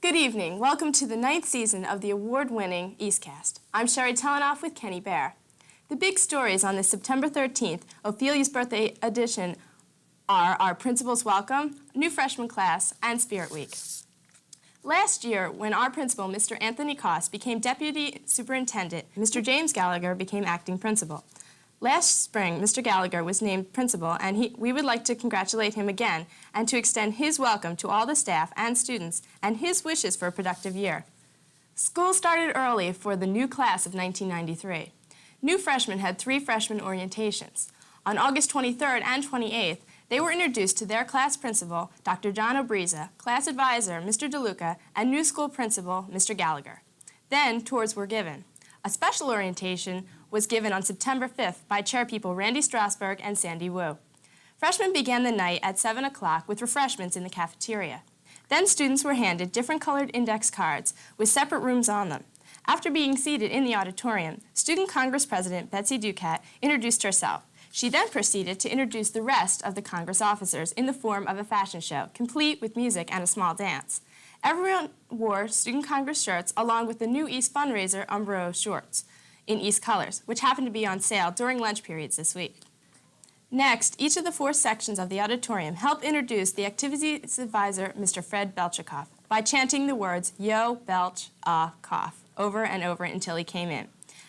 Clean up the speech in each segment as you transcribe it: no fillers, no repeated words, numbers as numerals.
Good evening. Welcome to the 9th season of the award-winning EastCast. I'm Sherry Telenoff with Kenny Bear. The big stories on this September 13th, Ophelia's birthday edition, are our Principal's Welcome, New Freshman Class, and Spirit Week. Last year, when our principal, Mr. Anthony Koss, became Deputy Superintendent, Mr. James Gallagher became Acting Principal. Last spring, Mr. Gallagher was named principal, and we would like to congratulate him again and to extend his welcome to all the staff and students and his wishes for a productive year. School started early for the new class of 1993. New freshmen had 3 freshman orientations. On August 23rd and 28th, they were introduced to their class principal, Dr. John Obriza, class advisor, Mr. DeLuca, and new school principal, Mr. Gallagher. Then, tours were given. A special orientation was given on September 5th by chairpeople Randy Strasberg and Sandy Wu. Freshmen began the night at 7 o'clock with refreshments in the cafeteria. Then students were handed different colored index cards with separate rooms on them. After being seated in the auditorium, Student Congress President Betsy Ducat introduced herself. She then proceeded to introduce the rest of the Congress officers in the form of a fashion show, complete with music and a small dance. Everyone wore Student Congress shirts along with the new East fundraiser Umbro shorts in East colors, which happened to be on sale during lunch periods this week. Next, each of the 4 sections of the auditorium helped introduce the activities advisor, Mr. Fred Belchikoff, by chanting the words, "Yo, Belch, cough," over and over until he came in.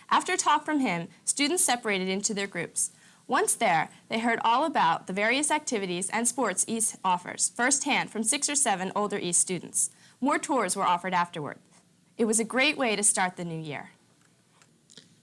After a talk from him, students separated into their groups. Once there, they heard all about the various activities and sports East offers, firsthand from 6 or 7 older East students. More tours were offered afterward. It was a great way to start the new year.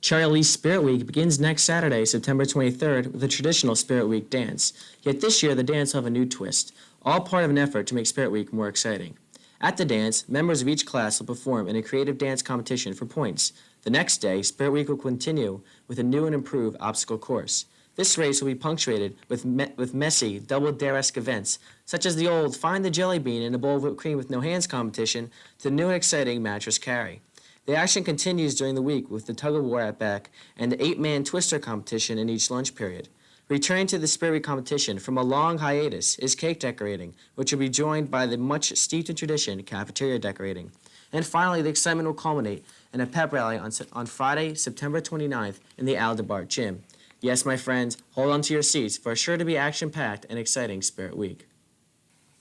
Charlie's Spirit Week begins next Saturday, September 23rd, with a traditional Spirit Week dance. Yet this year, the dance will have a new twist, all part of an effort to make Spirit Week more exciting. At the dance, members of each class will perform in a creative dance competition for points. The next day, Spirit Week will continue with a new and improved obstacle course. This race will be punctuated with messy, double-dare-esque events, such as the old find the jelly bean in a bowl of whipped cream with no hands competition to the new and exciting mattress carry. The action continues during the week with the tug-of-war at Beck and the 8-man twister competition in each lunch period. Returning to the Spirit Week competition from a long hiatus is cake decorating, which will be joined by the much steeped in tradition cafeteria decorating. And finally, the excitement will culminate in a pep rally on Friday, September 29th in the Aldebart Gym. Yes, my friends, hold on to your seats for a sure to be action-packed and exciting Spirit Week.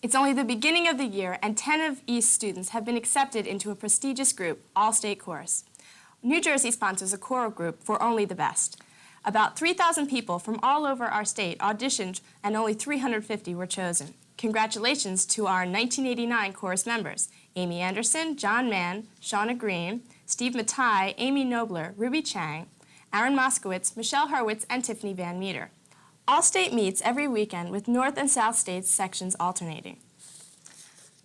It's only the beginning of the year, and 10 of East students have been accepted into a prestigious group, All-State Chorus. New Jersey sponsors a choral group for Only the Best. About 3,000 people from all over our state auditioned, and only 350 were chosen. Congratulations to our 1989 chorus members, Amy Anderson, John Mann, Shauna Green, Steve Matai, Amy Nobler, Ruby Chang, Aaron Moskowitz, Michelle Hurwitz, and Tiffany Van Meter. All-State meets every weekend with North and South States sections alternating.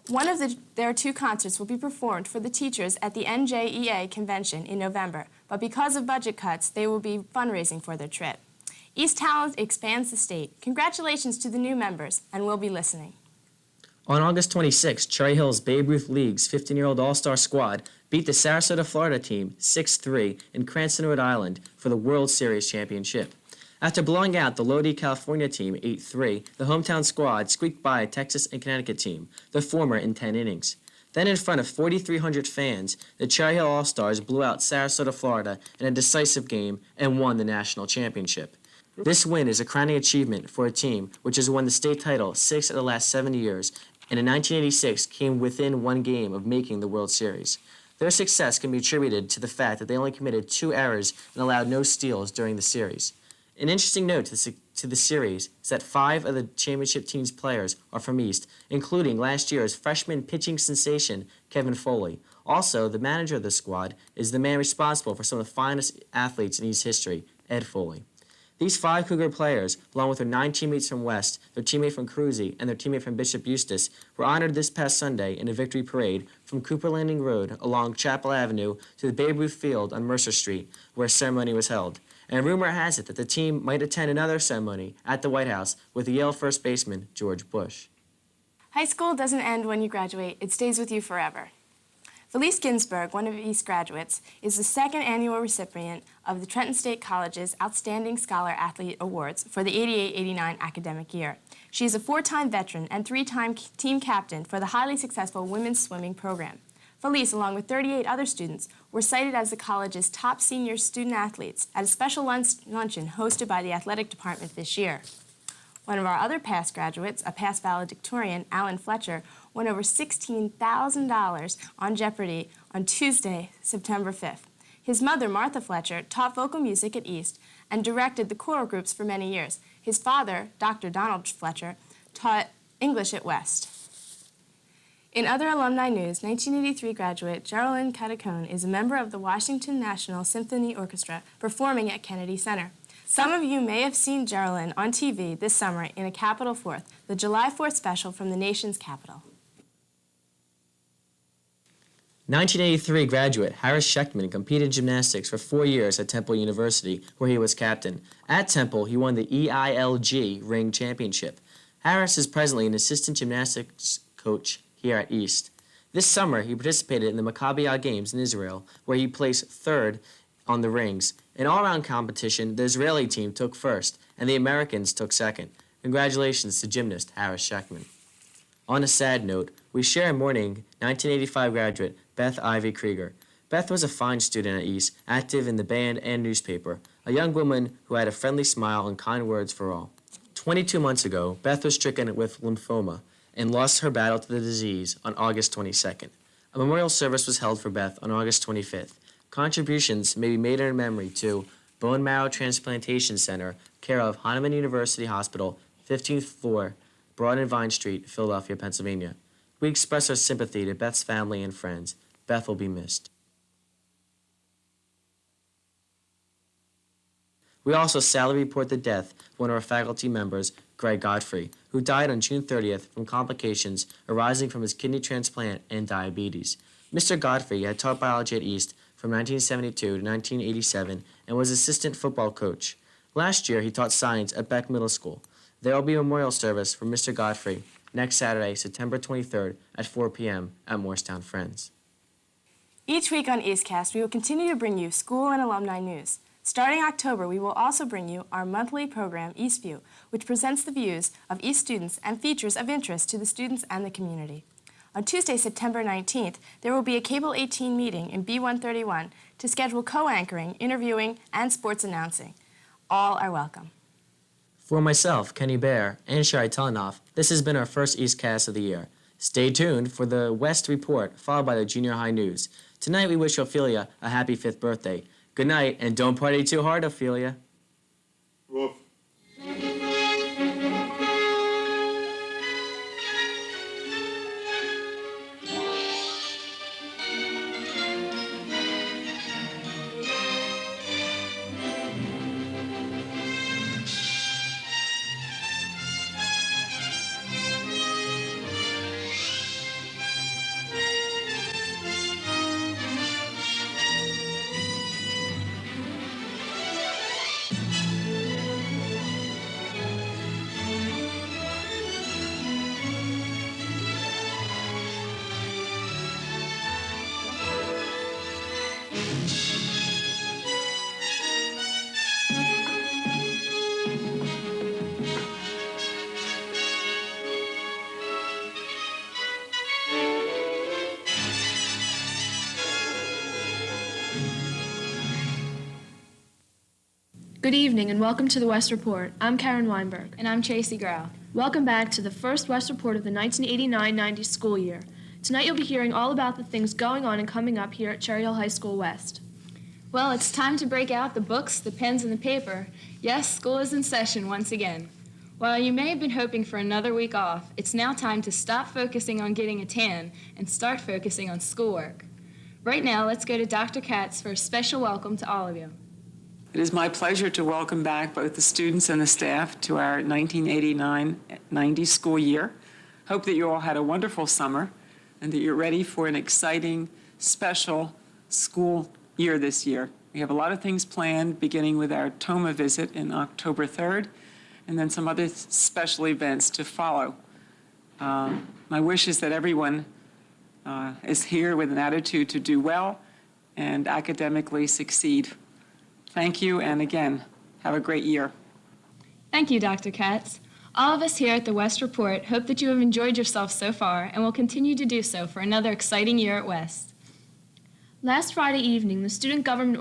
One of their 2 concerts will be performed for the teachers at the NJEA convention in November, but because of budget cuts, they will be fundraising for their trip. East Talent expands the state. Congratulations to the new members, and we'll be listening. On August 26th, Cherry Hill's Babe Ruth League's 15-year-old All-Star squad beat the Sarasota, Florida team 6-3 in Cranston, Rhode Island for the World Series championship. After blowing out the Lodi, California team 8-3, the hometown squad squeaked by a Texas and Connecticut team, the former in 10 innings. Then in front of 4,300 fans, the Cherry Hill All-Stars blew out Sarasota, Florida in a decisive game and won the national championship. This win is a crowning achievement for a team which has won the state title 6 of the last 7 years, and in 1986 came within 1 game of making the World Series. Their success can be attributed to the fact that they only committed 2 errors and allowed no steals during the series. An interesting note to the series is that 5 of the championship team's players are from East, including last year's freshman pitching sensation, Kevin Foley. Also, the manager of the squad is the man responsible for some of the finest athletes in East history, Ed Foley. These 5 Cougar players, along with their 9 teammates from West, their teammate from Cruzy, and their teammate from Bishop Eustace, were honored this past Sunday in a victory parade from Cooper Landing Road along Chapel Avenue to the Babe Ruth Field on Mercer Street, where a ceremony was held. And rumor has it that the team might attend another ceremony at the White House with the Yale first baseman, George Bush. High school doesn't end when you graduate. It stays with you forever. Felice Ginsburg, one of East graduates, is the 2nd annual recipient of the Trenton State College's Outstanding Scholar Athlete Awards for the 88-89 academic year. She is a 4-time veteran and 3-time team captain for the highly successful women's swimming program. Felice, along with 38 other students, were cited as the college's top senior student athletes at a special luncheon hosted by the athletic department this year. One of our other past graduates, a past valedictorian, Alan Fletcher, won over $16,000 on Jeopardy! On Tuesday, September 5th. His mother, Martha Fletcher, taught vocal music at East and directed the choral groups for many years. His father, Dr. Donald Fletcher, taught English at West. In other alumni news, 1983 graduate Geraldine Catacone is a member of the Washington National Symphony Orchestra performing at Kennedy Center. Some of you may have seen Geraldine on TV this summer in A Capitol Fourth, the July 4th special from the nation's capital. 1983 graduate Harris Schechtman competed in gymnastics for 4 years at Temple University, where he was captain. At Temple, he won the EILG Ring Championship. Harris is presently an assistant gymnastics coach here at East. This summer, he participated in the Maccabi Games in Israel, where he placed third on the rings. In all-around competition, the Israeli team took first, and the Americans took second. Congratulations to gymnast Harris Schechtman. On a sad note, we share in mourning 1985 graduate Beth Ivy Krieger. Beth was a fine student at East, active in the band and newspaper, a young woman who had a friendly smile and kind words for all. 22 months ago, Beth was stricken with lymphoma and lost her battle to the disease on August 22nd. A memorial service was held for Beth on August 25th. Contributions may be made in her memory to Bone Marrow Transplantation Center, care of Hahnemann University Hospital, 15th floor, Broad and Vine Street, Philadelphia, Pennsylvania. We express our sympathy to Beth's family and friends. Beth will be missed. We also sadly report the death of one of our faculty members, Greg Godfrey, who died on June 30th from complications arising from his kidney transplant and diabetes. Mr. Godfrey had taught biology at East from 1972 to 1987 and was assistant football coach. Last year, he taught science at Beck Middle School. There will be a memorial service for Mr. Godfrey next Saturday, September 23rd at 4 p.m. at Morristown Friends. Each week on EastCast, we will continue to bring you school and alumni news. Starting October, we will also bring you our monthly program, Eastview, which presents the views of East students and features of interest to the students and the community. On Tuesday, September 19th, there will be a Cable 18 meeting in B131 to schedule co-anchoring, interviewing, and sports announcing. All are welcome. For myself, Kenny Bear, and Shari Telenoff, this has been our first EastCast of the year. Stay tuned for the West Report, followed by the junior high news. Tonight, we wish Ophelia a happy 5th birthday. Good night, and don't party too hard, Ophelia. Woof. Good evening and welcome to the West Report. I'm Karen Weinberg. And I'm Tracy Grau. Welcome back to the first West Report of the 1989-90 school year. Tonight you'll be hearing all about the things going on and coming up here at Cherry Hill High School West. Well, it's time to break out the books, the pens, and the paper. Yes, school is in session once again. While you may have been hoping for another week off, it's now time to stop focusing on getting a tan and start focusing on schoolwork. Right now, let's go to Dr. Katz for a special welcome to all of you. It is my pleasure to welcome back both the students and the staff to our 1989-90 school year. Hope that you all had a wonderful summer and that you're ready for an exciting, special school year this year. We have a lot of things planned, beginning with our Toma visit in October 3rd, and then some other special events to follow. My wish is that everyone is here with an attitude to do well and academically succeed. Thank you, and again, have a great year. Thank you, Dr. Katz. All of us here at the West Report hope that you have enjoyed yourself so far and will continue to do so for another exciting year at West. Last Friday evening, the Student Government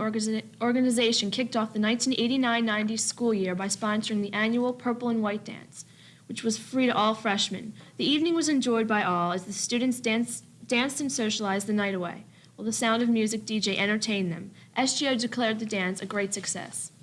Organization kicked off the 1989-90 school year by sponsoring the annual Purple and White Dance, which was free to all freshmen. The evening was enjoyed by all as the students danced and socialized the night away, while the Sound of Music DJ entertained them. SGO declared the dance a great success.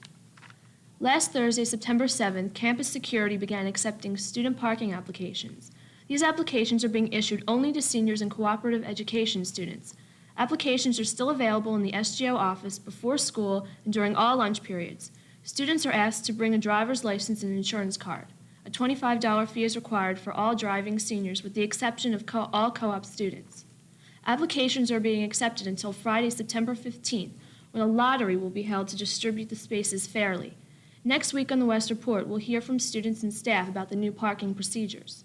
Last Thursday, September 7th, campus security began accepting student parking applications. These applications are being issued only to seniors and cooperative education students. Applications are still available in the SGO office before school and during all lunch periods. Students are asked to bring a driver's license and insurance card. A $25 fee is required for all driving seniors with the exception of all co-op students. Applications are being accepted until Friday, September 15th, when a lottery will be held to distribute the spaces fairly. Next week on the West Report, we'll hear from students and staff about the new parking procedures.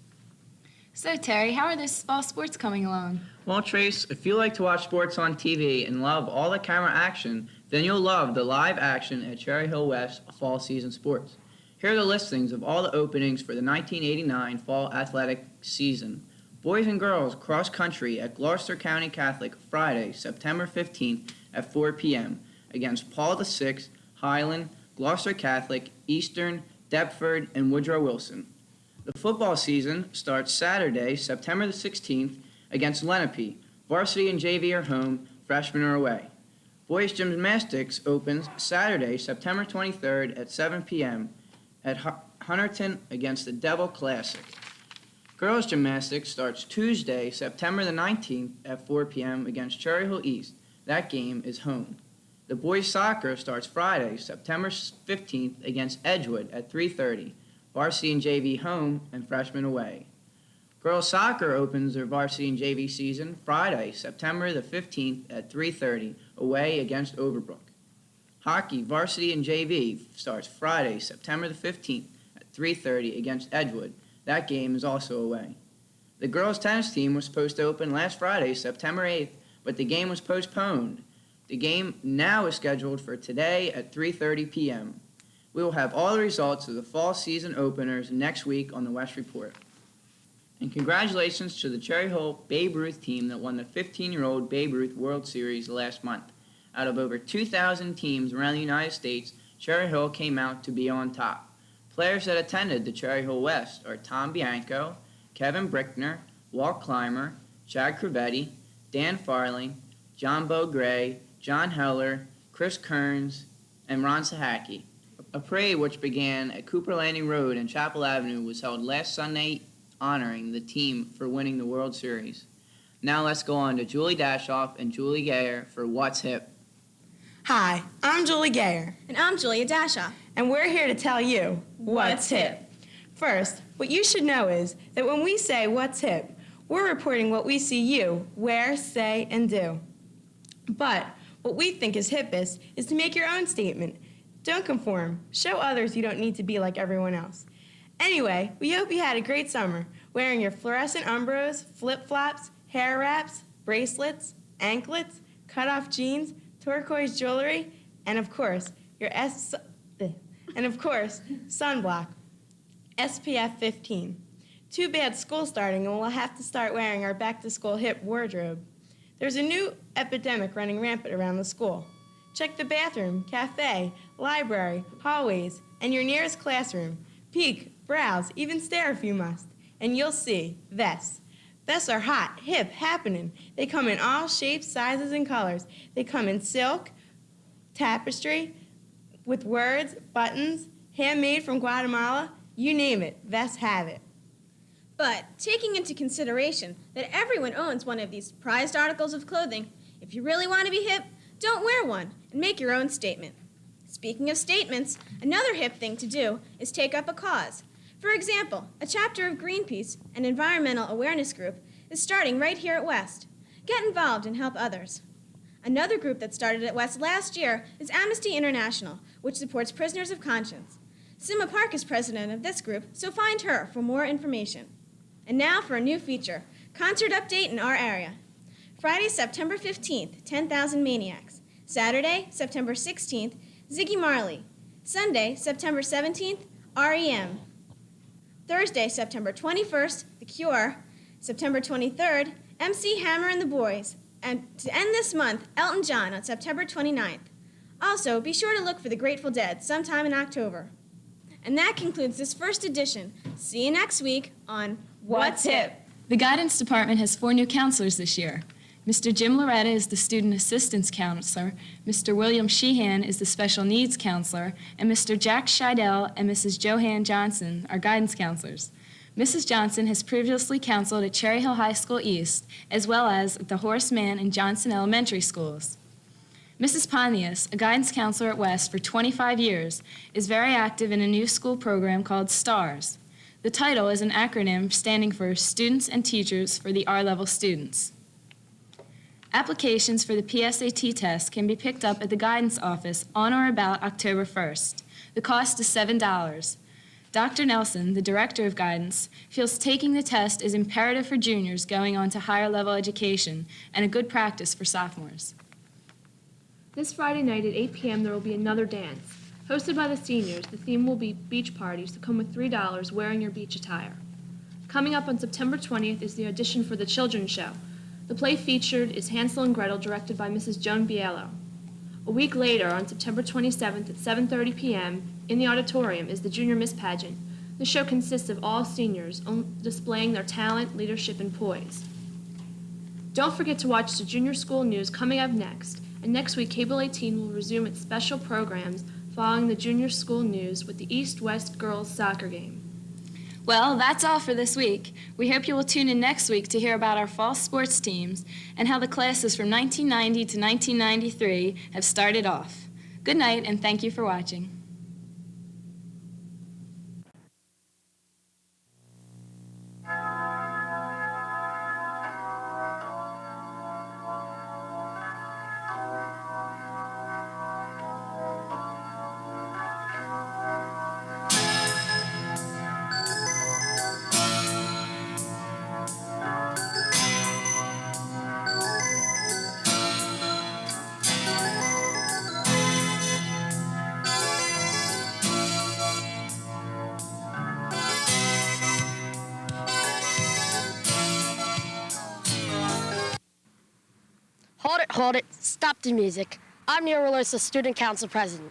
So, Terry, how are those fall sports coming along? Well, Trace, if you like to watch sports on TV and love all the camera action, then you'll love the live action at Cherry Hill West Fall Season Sports. Here are the listings of all the openings for the 1989 Fall Athletic Season. Boys and girls cross country at Gloucester County Catholic Friday, September 15th at 4 p.m. against Paul VI, Highland, Gloucester Catholic, Eastern, Deptford, and Woodrow Wilson. The football season starts Saturday, September the 16th against Lenape. Varsity and JV are home, freshmen are away. Boys gymnastics opens Saturday, September 23rd at 7 p.m. at Hunterton against the Devil Classic. Girls gymnastics starts Tuesday, September the 19th at 4 p.m. against Cherry Hill East. That game is home. The boys soccer starts Friday, September 15th against Edgewood at 3:30. Varsity and JV home and freshmen away. Girls soccer opens their varsity and JV season Friday, September the 15th at 3:30 away against Overbrook. Hockey varsity and JV starts Friday, September the 15th at 3:30 against Edgewood. That game is also away. The girls tennis team was supposed to open last Friday, September 8th, but the game was postponed. The game now is scheduled for today at 3:30 p.m. We will have all the results of the fall season openers next week on the West Report. And congratulations to the Cherry Hill Babe Ruth team that won the 15-year-old Babe Ruth World Series last month. Out of over 2,000 teams around the United States, Cherry Hill came out to be on top. Players that attended the Cherry Hill West are Tom Bianco, Kevin Brickner, Walt Clymer, Chad Crevetti, Dan Farley, John Bo Gray, John Heller, Chris Kearns, and Ron Sahaki. A parade which began at Cooper Landing Road and Chapel Avenue was held last Sunday honoring the team for winning the World Series. Now let's go on to Julie Dashoff and Julie Gayer for What's Hip. Hi, I'm Julie Gayer. And I'm Julia Dasha. And we're here to tell you what's hip. First, what you should know is that when we say what's hip, we're reporting what we see you wear, say, and do. But what we think is hippest is to make your own statement. Don't conform. Show others you don't need to be like everyone else. Anyway, we hope you had a great summer, wearing your fluorescent Umbros, flip-flops, hair wraps, bracelets, anklets, cut-off jeans, turquoise jewelry, and of course, sunblock, SPF 15. Too bad school's starting and we'll have to start wearing our back-to-school hip wardrobe. There's a new epidemic running rampant around the school. Check the bathroom, cafe, library, hallways, and your nearest classroom. Peek, browse, even stare if you must, and you'll see vests. Vests are hot, hip, happening. They come in all shapes, sizes, and colors. They come in silk, tapestry, with words, buttons, handmade from Guatemala, you name it, vests have it. But taking into consideration that everyone owns one of these prized articles of clothing, if you really want to be hip, don't wear one and make your own statement. Speaking of statements, another hip thing to do is take up a cause. For example, a chapter of Greenpeace, an environmental awareness group, is starting right here at West. Get involved and help others. Another group that started at West last year is Amnesty International, which supports prisoners of conscience. Sima Park is president of this group, so find her for more information. And now for a new feature, concert update in our area. Friday, September 15th, 10,000 Maniacs. Saturday, September 16th, Ziggy Marley. Sunday, September 17th, REM. Thursday, September 21st, The Cure. September 23rd, MC Hammer and the Boys. And to end this month, Elton John on September 29th. Also, be sure to look for the Grateful Dead sometime in October. And that concludes this first edition. See you next week on What's Hip? The guidance department has 4 new counselors this year. Mr. Jim Loretta is the student assistance counselor, Mr. William Sheehan is the special needs counselor, and Mr. Jack Scheidel and Mrs. Johanne Johnson are guidance counselors. Mrs. Johnson has previously counseled at Cherry Hill High School East, as well as at the Horace Mann and Johnson Elementary Schools. Mrs. Pontius, a guidance counselor at West for 25 years, is very active in a new school program called STARS. The title is an acronym standing for Students and Teachers for the R-Level Students. Applications for the PSAT test can be picked up at the guidance office on or about October 1st. The cost is $7. Dr. Nelson, the director of guidance, feels taking the test is imperative for juniors going on to higher level education and a good practice for sophomores. This Friday night at 8 p.m. there will be another dance. Hosted by the seniors, the theme will be beach parties, so come with $3 wearing your beach attire. Coming up on September 20th is the audition for the children's show. The play featured is Hansel and Gretel, directed by Mrs. Joan Bielo. A week later, on September 27th at 7:30 p.m., in the auditorium is the Junior Miss Pageant. The show consists of all seniors displaying their talent, leadership, and poise. Don't forget to watch the Junior School News coming up next. And next week, Cable 18 will resume its special programs following the Junior School News with the East-West girls soccer game. Well, that's all for this week. We hope you will tune in next week to hear about our fall sports teams and how the classes from 1990 to 1993 have started off. Good night, and thank you for watching. Hold it, stop the music. I'm Nero Relosa, Student Council President.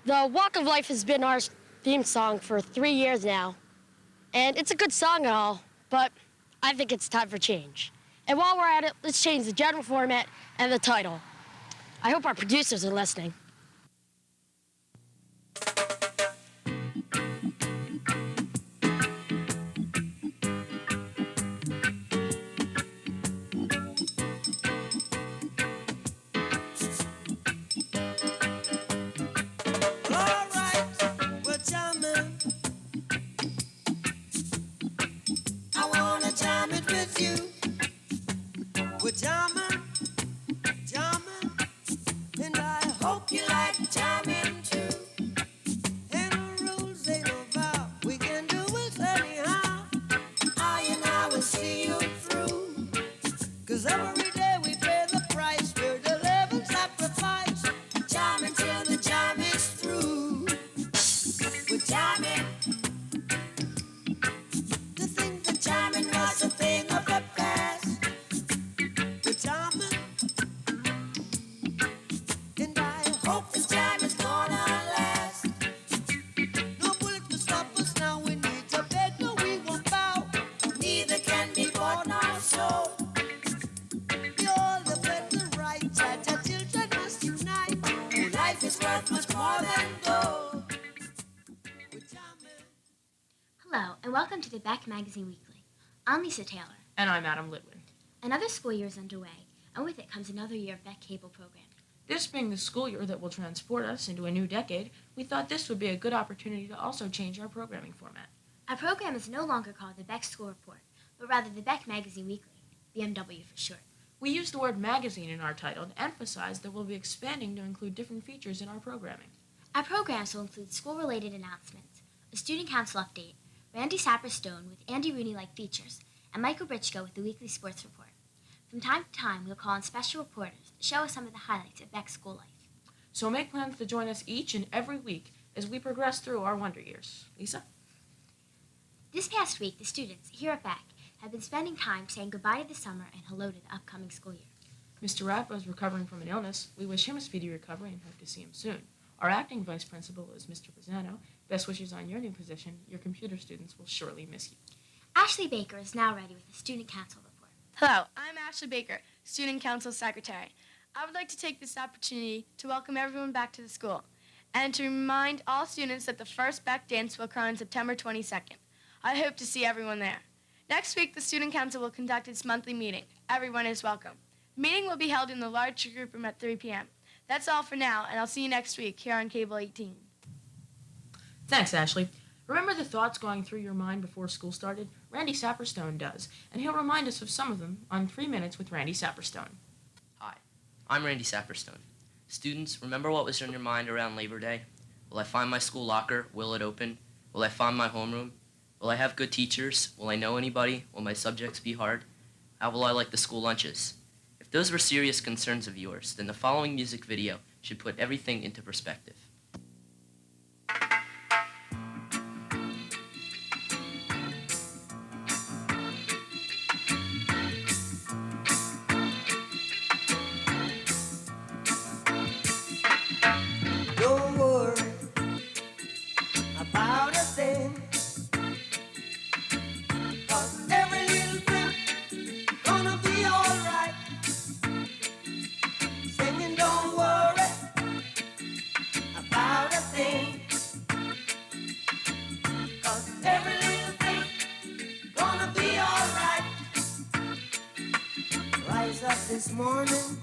The Walk of Life has been our theme song for 3 years now, and it's a good song and all, but I think it's time for change. And while we're at it, let's change the general format and the title. I hope our producers are listening. Hello, and welcome to the Beck Magazine Weekly. I'm Lisa Taylor. And I'm Adam Litwin. Another school year is underway, and with it comes another year of Beck cable programming. This being the school year that will transport us into a new decade, we thought this would be a good opportunity to also change our programming format. Our program is no longer called the Beck School Report, but rather the Beck Magazine Weekly, BMW for short. We use the word magazine in our title to emphasize that we'll be expanding to include different features in our programming. Our programs will include school-related announcements, a student council update, Randy Sapper-Stone with Andy Rooney-like features, and Michael Britchko with the weekly sports report. From time to time, we'll call on special reporters to show us some of the highlights of Beck's school life. So make plans to join us each and every week as we progress through our wonder years. Lisa? This past week, the students here at Beck have been spending time saying goodbye to the summer and hello to the upcoming school year. Mr. Rappa is recovering from an illness. We wish him a speedy recovery and hope to see him soon. Our acting vice principal is Mr. Pisano. Best wishes on your new position. Your computer students will surely miss you. Ashley Baker is now ready with the Student Council report. Hello, I'm Ashley Baker, Student Council Secretary. I would like to take this opportunity to welcome everyone back to the school and to remind all students that the first Beck dance will occur on September 22nd. I hope to see everyone there. Next week, the Student Council will conduct its monthly meeting. Everyone is welcome. The meeting will be held in the large group room at 3 p.m. That's all for now, and I'll see you next week here on Cable 18. Thanks, Ashley. Remember the thoughts going through your mind before school started? Randy Saperstone does, and he'll remind us of some of them on 3 Minutes with Randy Saperstone. Hi, I'm Randy Saperstone. Students, remember what was in your mind around Labor Day? Will I find my school locker? Will it open? Will I find my homeroom? Will I have good teachers? Will I know anybody? Will my subjects be hard? How will I like the school lunches? If those were serious concerns of yours, then the following music video should put everything into perspective. Don't worry about a thing, 'cause every little thing gonna be alright. Singing, don't worry about a thing, 'cause every little thing gonna be alright. Rise up this morning,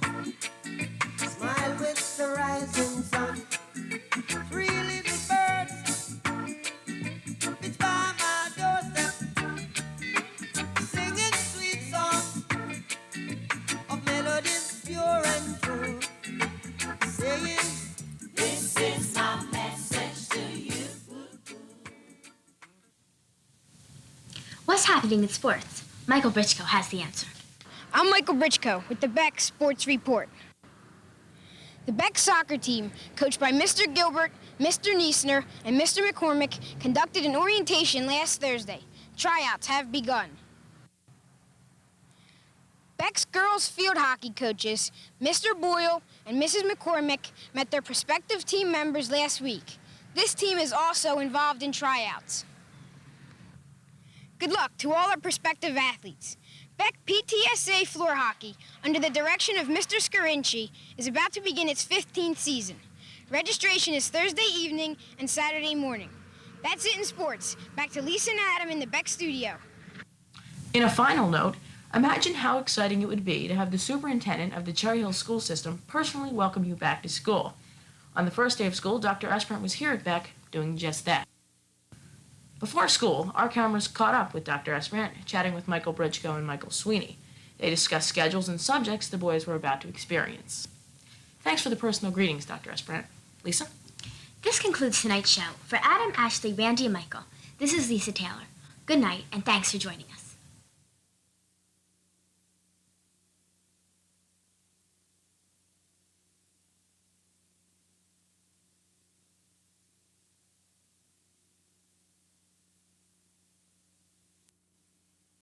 smile with the rising sun. 3 little birds pitch by my doorstep, singing sweet songs of melodies pure and true, saying, this is my message to you. What's happening in sports? Michael Britchko has the answer. I'm Michael Britchko with the Beck Sports Report. The Beck soccer team, coached by Mr. Gilbert, Mr. Niesner, and Mr. McCormick, conducted an orientation last Thursday. Tryouts have begun. Beck's girls field hockey coaches, Mr. Boyle and Mrs. McCormick, met their prospective team members last week. This team is also involved in tryouts. Good luck to all our prospective athletes. Beck PTSA floor hockey, under the direction of Mr. Scarinci, is about to begin its 15th season. Registration is Thursday evening and Saturday morning. That's it in sports. Back to Lisa and Adam in the Beck studio. In a final note, imagine how exciting it would be to have the superintendent of the Cherry Hill school system personally welcome you back to school. On the first day of school, Dr. Esperant was here at Beck doing just that. Before school, our cameras caught up with Dr. Esperant, chatting with Michael Britchko and Michael Sweeney. They discussed schedules and subjects the boys were about to experience. Thanks for the personal greetings, Dr. Esperant. Lisa? This concludes tonight's show. For Adam, Ashley, Randy, and Michael, this is Lisa Taylor. Good night, and thanks for joining us.